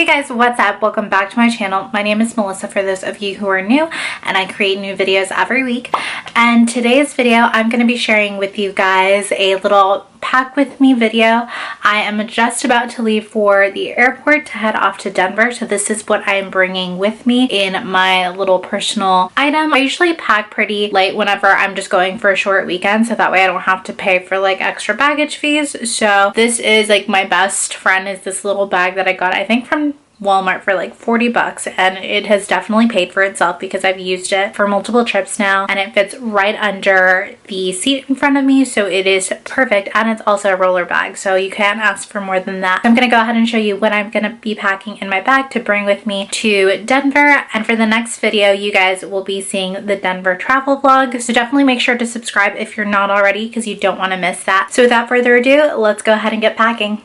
Hey guys, what's up? Welcome back to my channel. My name is Melissa for those of you who are new, and I create new videos every week. And today's video, I'm going to be sharing with you guys a little pack with me video. I am just about to leave for the airport to head off to Denver, so this is what I am bringing with me in my little personal item. I usually pack pretty light whenever I'm just going for a short weekend, so that way I don't have to pay for like extra baggage fees. So this is like my best friend, is this little bag that I got, I think from Walmart for like 40 bucks, and it has definitely paid for itself because I've used it for multiple trips now, and it fits right under the seat in front of me, so it is perfect. And it's also a roller bag, so you can't ask for more than that. I'm gonna go ahead and show you what I'm gonna be packing in my bag to bring with me to Denver. And for the next video, you guys will be seeing the Denver travel vlog, so definitely make sure to subscribe if you're not already, because you don't want to miss that. So without further ado, let's go ahead and get packing.